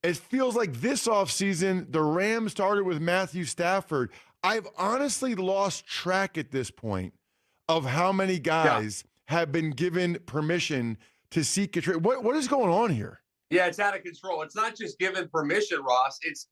It feels like this offseason, the Rams started with Matthew Stafford. I've honestly lost track at this point of how many Yeah. guys have been given permission to seek a trade. What is going on here? Yeah, it's out of control. It's not just given permission, Ross. It's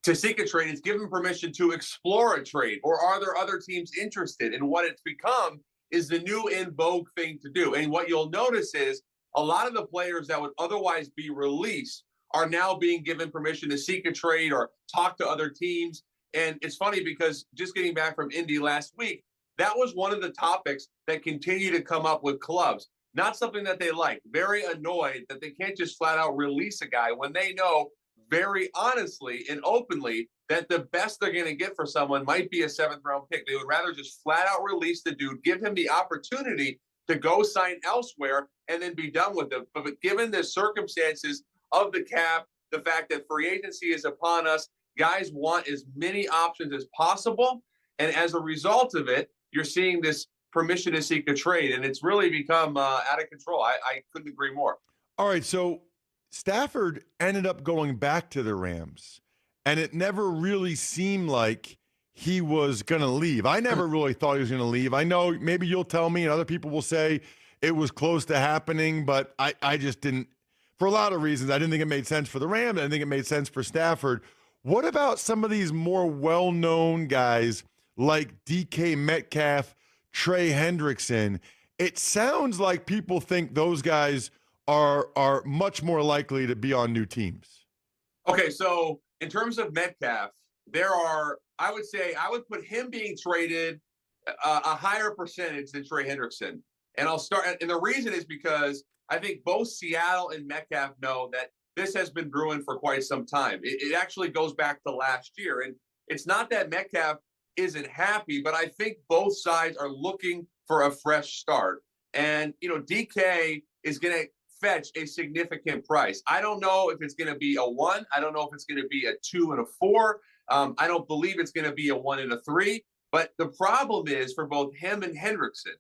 to seek a trade. It's given permission to explore a trade. Or are there other teams interested? And what it's become is the new in vogue thing to do. And what you'll notice is a lot of the players that would otherwise be released are now being given permission to seek a trade or talk to other teams. And it's funny because just getting back from Indy last week, that was one of the topics that continue to come up with clubs. Not something that they like. Very annoyed that they can't just flat out release a guy when they know very honestly and openly that the best they're going to get for someone might be a 7th-round pick. They would rather just flat out release the dude, give him the opportunity to go sign elsewhere and then be done with it. But given the circumstances of the cap, the fact that free agency is upon us, guys want as many options as possible. And as a result of it, you're seeing this permission to seek a trade, and it's really become out of control. I couldn't agree more. All right, so Stafford ended up going back to the Rams, and it never really seemed like he was going to leave. I never really thought he was going to leave. I know maybe you'll tell me, and other people will say it was close to happening, but I just didn't, for a lot of reasons. I didn't think it made sense for the Rams. I didn't think it made sense for Stafford. What about some of these more well-known guys like DK Metcalf, Trey Hendrickson? It sounds like people think those guys are much more likely to be on new teams. Okay, so in terms of Metcalf, I would put him being traded a higher percentage than Trey Hendrickson. And the reason is because I think both Seattle and Metcalf know that this has been brewing for quite some time. It actually goes back to last year. And it's not that Metcalf isn't happy, but I think both sides are looking for a fresh start. And, DK is going to fetch a significant price. I don't know if it's going to be a 1. I don't know if it's going to be a 2 and a 4. I don't believe it's going to be a 1 and a 3. But the problem is for both him and Hendrickson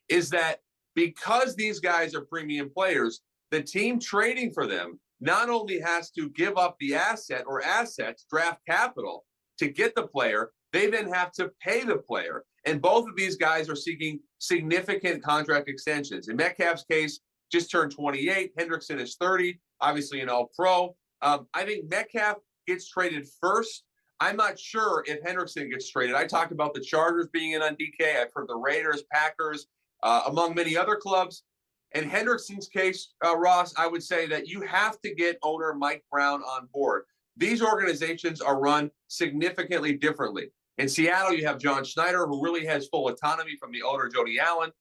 is that because these guys are premium players, the team trading for them not only has to give up the asset or assets, draft capital to get the player, they then have to pay the player. And both of these guys are seeking significant contract extensions. In Metcalf's case, just turned 28. Hendrickson is 30, obviously an all-pro. I think Metcalf gets traded first. I'm not sure if Hendrickson gets traded. I talked about the Chargers being in on DK. I've heard the Raiders, Packers, among many other clubs. In Hendrickson's case, Ross, I would say that you have to get owner Mike Brown on board. These organizations are run significantly differently. In Seattle, you have John Schneider, who really has full autonomy from the owner, Jody Allen.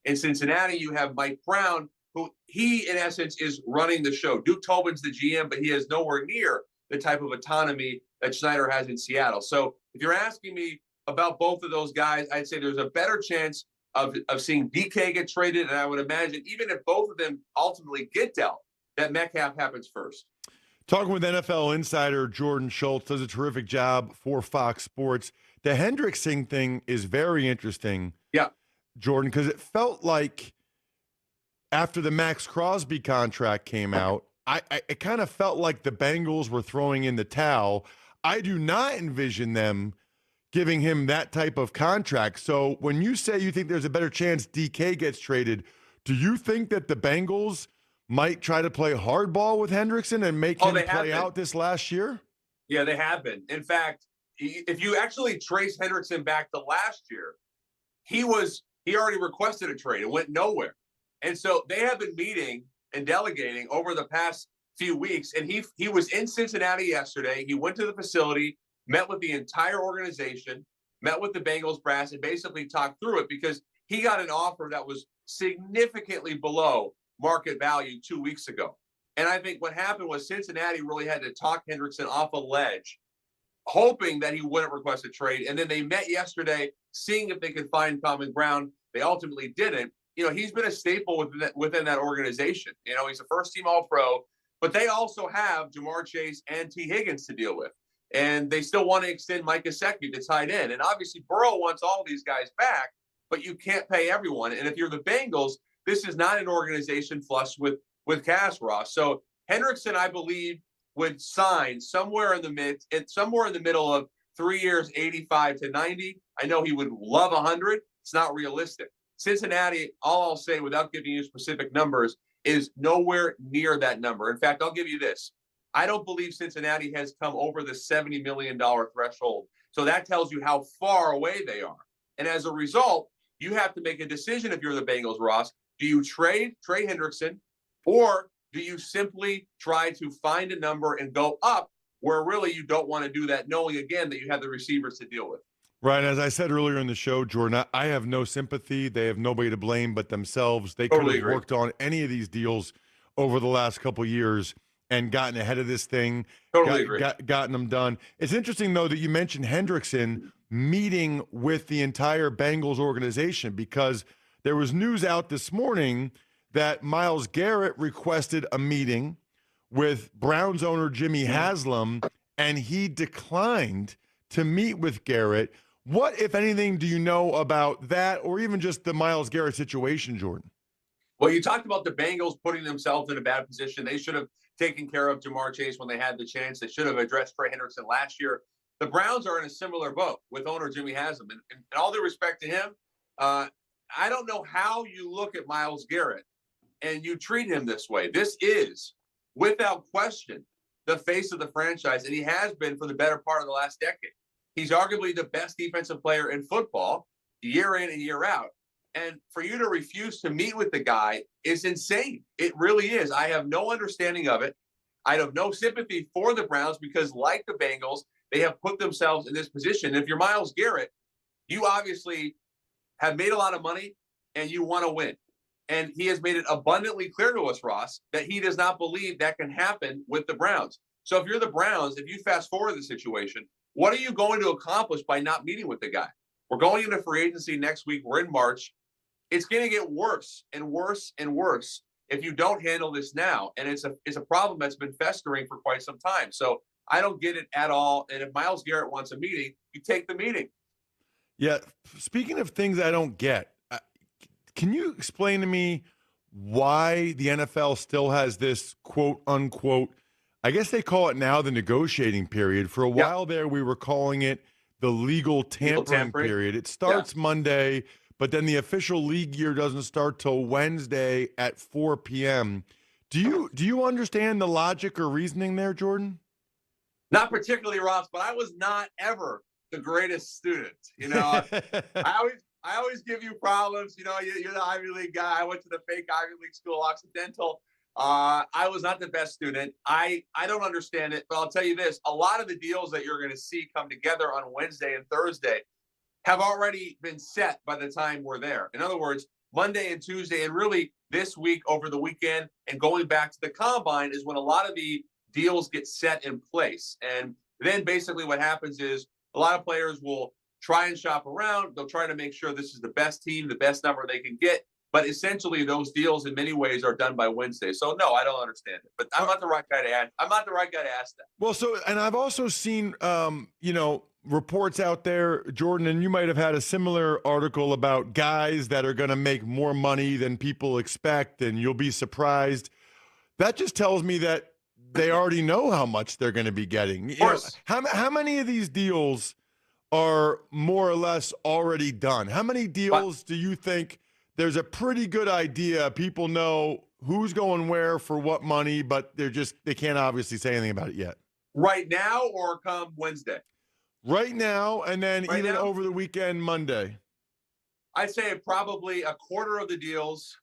In Cincinnati, you have Mike Brown, who in essence, is running the show. Duke Tobin's the GM, but he has nowhere near the type of autonomy that Schneider has in Seattle. So if you're asking me about both of those guys, I'd say there's a better chance of seeing DK get traded. And I would imagine even if both of them ultimately get dealt, that Metcalf happens first. Talking with NFL insider Jordan Schultz, does a terrific job for Fox Sports. The Hendrickson thing is very interesting, Jordan, because it felt like after the Max Crosby contract came out, it kind of felt like the Bengals were throwing in the towel. I do not envision them giving him that type of contract. So when you say you think there's a better chance DK gets traded, do you think that the Bengals might try to play hardball with Hendrickson and make him play out this last year? Yeah, they have been. In fact, if you actually trace Hendrickson back to last year, he already requested a trade and went nowhere. And so they have been meeting and delegating over the past few weeks. And he was in Cincinnati yesterday. He went to the facility, met with the entire organization, met with the Bengals brass, and basically talked through it because he got an offer that was significantly below market value 2 weeks ago. And I think what happened was Cincinnati really had to talk Hendrickson off a ledge, hoping that he wouldn't request a trade. And then they met yesterday, seeing if they could find common ground. They ultimately didn't. He's been a staple within that organization. He's a first-team All-Pro, but they also have Jamar Chase and T. Higgins to deal with. And they still want to extend Mike Gesicki to tight end. And obviously Burrow wants all these guys back, but you can't pay everyone. And if you're the Bengals, this is not an organization flush with cash, Ross. So Hendrickson, I believe, would sign somewhere in the middle of 3 years, 85 to 90. I know he would love 100. It's not realistic. Cincinnati, all I'll say without giving you specific numbers, is nowhere near that number. In fact, I'll give you this. I don't believe Cincinnati has come over the $70 million threshold. So that tells you how far away they are. And as a result, you have to make a decision if you're the Bengals, Ross. Do you trade Trey Hendrickson, or do you simply try to find a number and go up where really you don't want to do that, knowing, again, that you have the receivers to deal with? Right. As I said earlier in the show, Jordan, I have no sympathy. They have nobody to blame but themselves. They could have worked on any of these deals over the last couple of years and gotten ahead of this thing, gotten them done. It's interesting, though, that you mentioned Hendrickson meeting with the entire Bengals organization, because there was news out this morning that Myles Garrett requested a meeting with Browns owner Jimmy Haslam, and he declined to meet with Garrett. What, if anything, do you know about that, or even just the Myles Garrett situation, Jordan? Well, you talked about the Bengals putting themselves in a bad position. They should have taken care of Jamar Chase when they had the chance. They should have addressed Trey Hendrickson last year. The Browns are in a similar boat with owner Jimmy Haslam. And all due respect to him, I don't know how you look at Myles Garrett and you treat him this way. This is, without question, the face of the franchise, and he has been for the better part of the last decade. He's arguably the best defensive player in football year in and year out. And for you to refuse to meet with the guy is insane. It really is. I have no understanding of it. I have no sympathy for the Browns because, like the Bengals, they have put themselves in this position. If you're Myles Garrett, you obviously have made a lot of money and you want to win. And he has made it abundantly clear to us, Ross, that he does not believe that can happen with the Browns. So if you're the Browns, if you fast forward the situation, what are you going to accomplish by not meeting with the guy? We're going into free agency next week. We're in March. It's going to get worse and worse and worse if you don't handle this now. And it's a problem that's been festering for quite some time. So I don't get it at all. And if Myles Garrett wants a meeting, you take the meeting. Yeah. Speaking of things I don't get, can you explain to me why the NFL still has this quote unquote, I guess they call it now the negotiating period. For a while there, we were calling it the legal tampering period. It starts Monday, but then the official league year doesn't start till Wednesday at 4 p.m. Do you understand the logic or reasoning there, Jordan? Not particularly, Ross, but I was not ever the greatest student. You know, I always give you problems. You know, you're the Ivy League guy. I went to the fake Ivy League school, Occidental. I was not the best student. I don't understand it, but I'll tell you this. A lot of the deals that you're going to see come together on Wednesday and Thursday have already been set by the time we're there. In other words, Monday and Tuesday, and really this week over the weekend and going back to the combine is when a lot of the deals get set in place. And then basically what happens is a lot of players will try and shop around. They'll try to make sure this is the best team, the best number they can get. But essentially, those deals in many ways are done by Wednesday. So no, I don't understand it. But I'm not the right guy to ask. I'm not the right guy to ask that. Well, and I've also seen, reports out there, Jordan, and you might have had a similar article about guys that are going to make more money than people expect, and you'll be surprised. That just tells me that they already know how much they're going to be getting. Of course. How many of these deals are more or less already done? How many deals do you think there's a pretty good idea people know who's going where for what money, but they can't obviously say anything about it yet? Right now or come Wednesday? Right now, and then even over the weekend, Monday. I'd say probably a quarter of the deals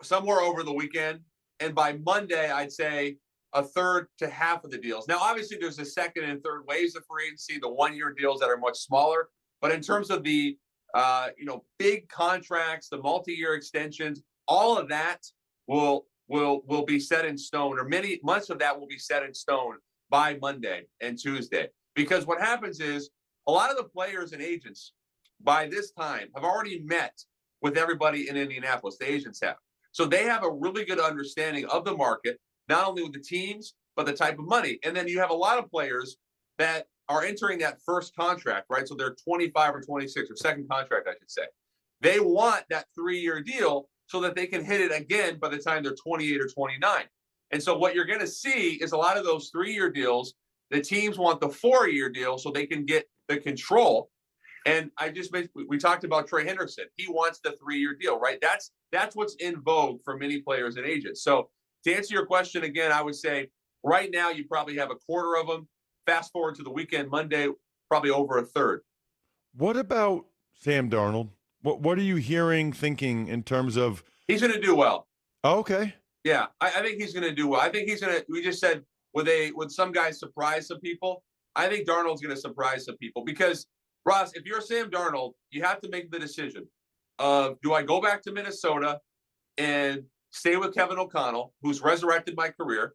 somewhere over the weekend. And by Monday, I'd say a third to half of the deals. Now, obviously, there's the second and third waves of free agency, the one-year deals that are much smaller. But in terms of the big contracts, the multi-year extensions, all of that will be set in stone, or much of that will be set in stone by Monday and Tuesday. Because what happens is a lot of the players and agents by this time have already met with everybody in Indianapolis. The agents have. So they have a really good understanding of the market, not only with the teams, but the type of money. And then you have a lot of players that are entering that first contract, right? So they're 25 or 26, or second contract, I should say. They want that 3-year deal so that they can hit it again by the time they're 28 or 29. And so what you're going to see is a lot of those 3-year deals. The teams want the 4-year deal so they can get the control. And we talked about Trey Hendrickson. He wants the 3-year deal, right? That's what's in vogue for many players and agents. So to answer your question again, I would say right now you probably have a quarter of them. Fast forward to the weekend, Monday, probably over a third. What about Sam Darnold? What are you hearing, thinking in terms of? He's going to do well. Oh, okay. Yeah, I think he's going to do well. I think he's going to. We just said would some guys surprise some people? I think Darnold's going to surprise some people because Ross, if you're Sam Darnold, you have to make the decision of do I go back to Minnesota and stay with Kevin O'Connell, who's resurrected my career,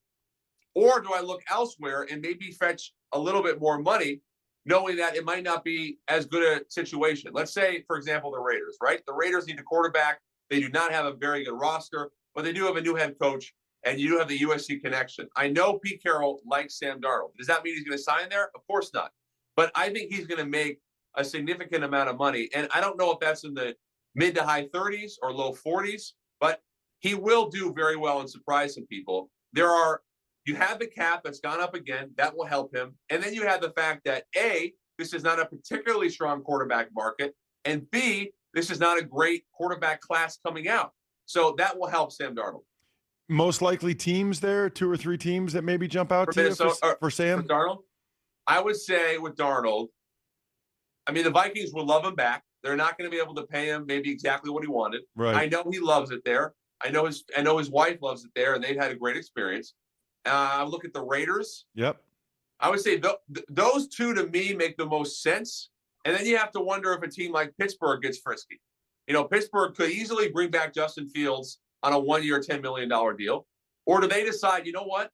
or do I look elsewhere and maybe fetch a little bit more money, knowing that it might not be as good a situation? Let's say, for example, the Raiders, right? The Raiders need a quarterback. They do not have a very good roster, but they do have a new head coach, and you do have the USC connection. I know Pete Carroll likes Sam Darnold. Does that mean he's going to sign there? Of course not. But I think he's going to make a significant amount of money. And I don't know if that's in the mid to high 30s or low 40s, but he will do very well and surprise some people. You have the cap that's gone up again. That will help him. And then you have the fact that A, this is not a particularly strong quarterback market. And B, this is not a great quarterback class coming out. So that will help Sam Darnold. Most likely teams there, 2 or 3 teams that maybe jump out to you for Sam? For Darnold? I would say with Darnold, I mean, the Vikings would love him back. They're not going to be able to pay him maybe exactly what he wanted. Right. I know he loves it there. I know his wife loves it there, and they've had a great experience. Look at the Raiders. Yep. I would say those two to me make the most sense. And then you have to wonder if a team like Pittsburgh gets frisky. Pittsburgh could easily bring back Justin Fields on a 1-year, $10 million deal. Or do they decide, you know what?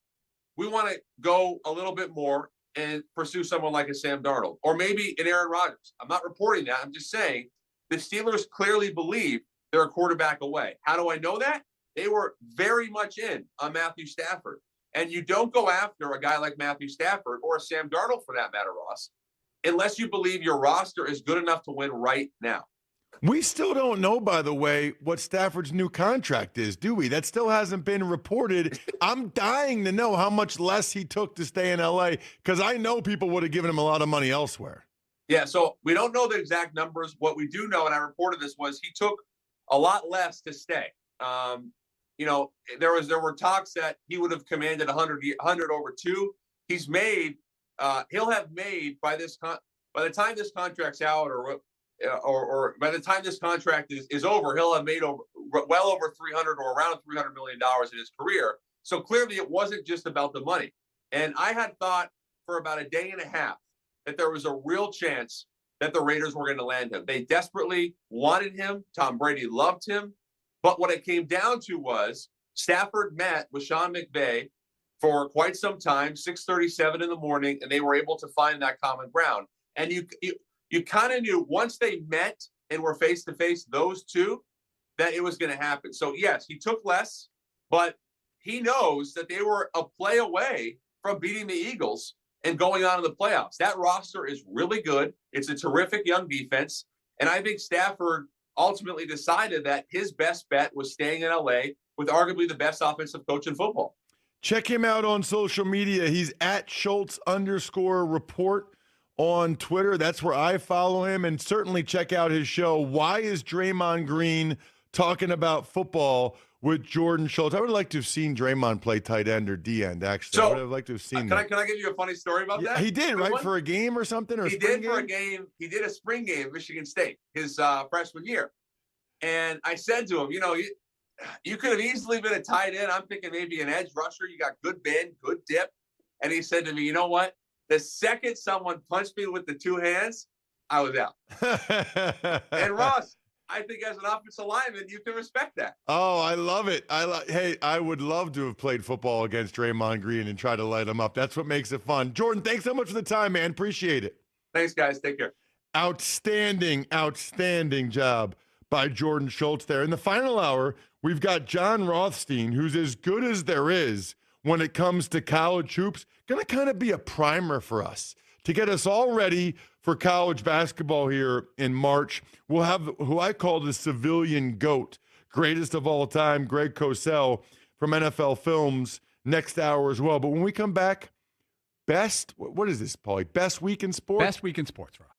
We want to go a little bit more and pursue someone like a Sam Darnold or maybe an Aaron Rodgers. I'm not reporting that. I'm just saying the Steelers clearly believe they're a quarterback away. How do I know that? They were very much in on Matthew Stafford. And you don't go after a guy like Matthew Stafford or a Sam Darnold for that matter, Ross, unless you believe your roster is good enough to win right now. We still don't know, by the way, what Stafford's new contract is, do we? That still hasn't been reported. I'm dying to know how much less he took to stay in L.A. because I know people would have given him a lot of money elsewhere. Yeah, so we don't know the exact numbers. What we do know, and I reported this, was he took a lot less to stay. There were talks that he would have commanded 100 over 2. He'll have made by the time this contract's out or by the time this contract is over, he'll have made well over 300 or around $300 million in his career. So clearly it wasn't just about the money. And I had thought for about a day and a half that there was a real chance that the Raiders were going to land him. They desperately wanted him. Tom Brady loved him. But what it came down to was Stafford met with Sean McVay for quite some time, 6:37 in the morning, and they were able to find that common ground. And you kind of knew once they met and were face-to-face, those two, that it was going to happen. So, yes, he took less, but he knows that they were a play away from beating the Eagles and going on in the playoffs. That roster is really good. It's a terrific young defense. And I think Stafford ultimately decided that his best bet was staying in L.A. with arguably the best offensive coach in football. Check him out on social media. He's at Schultz_report on Twitter. That's where I follow him. And certainly check out his show, Why is Draymond Green Talking About Football with Jordan Schultz. I would like to have seen Draymond play tight end or D end, actually. So, I would have liked to have seen that. Can I give you a funny story about that? He did, right? For a game or something? Or he did for a game. He did a spring game at Michigan State his freshman year. And I said to him, you could have easily been a tight end. I'm thinking maybe an edge rusher. You got good bend, good dip. And he said to me, you know what? The second someone punched me with the two hands, I was out. And Ross, I think as an offensive lineman, you can respect that. Oh, I love it. Hey, I would love to have played football against Draymond Green and try to light him up. That's what makes it fun. Jordan, thanks so much for the time, man. Appreciate it. Thanks, guys. Take care. Outstanding job by Jordan Schultz there. In the final hour, we've got John Rothstein, who's as good as there is when it comes to college hoops. Going to kind of be a primer for us to get us all ready for college basketball here in March. We'll have who I call the civilian GOAT, greatest of all time, Greg Cosell from NFL Films, next hour as well. But when we come back, what is this, Paulie? Best week in sports? Best week in sports, Rob.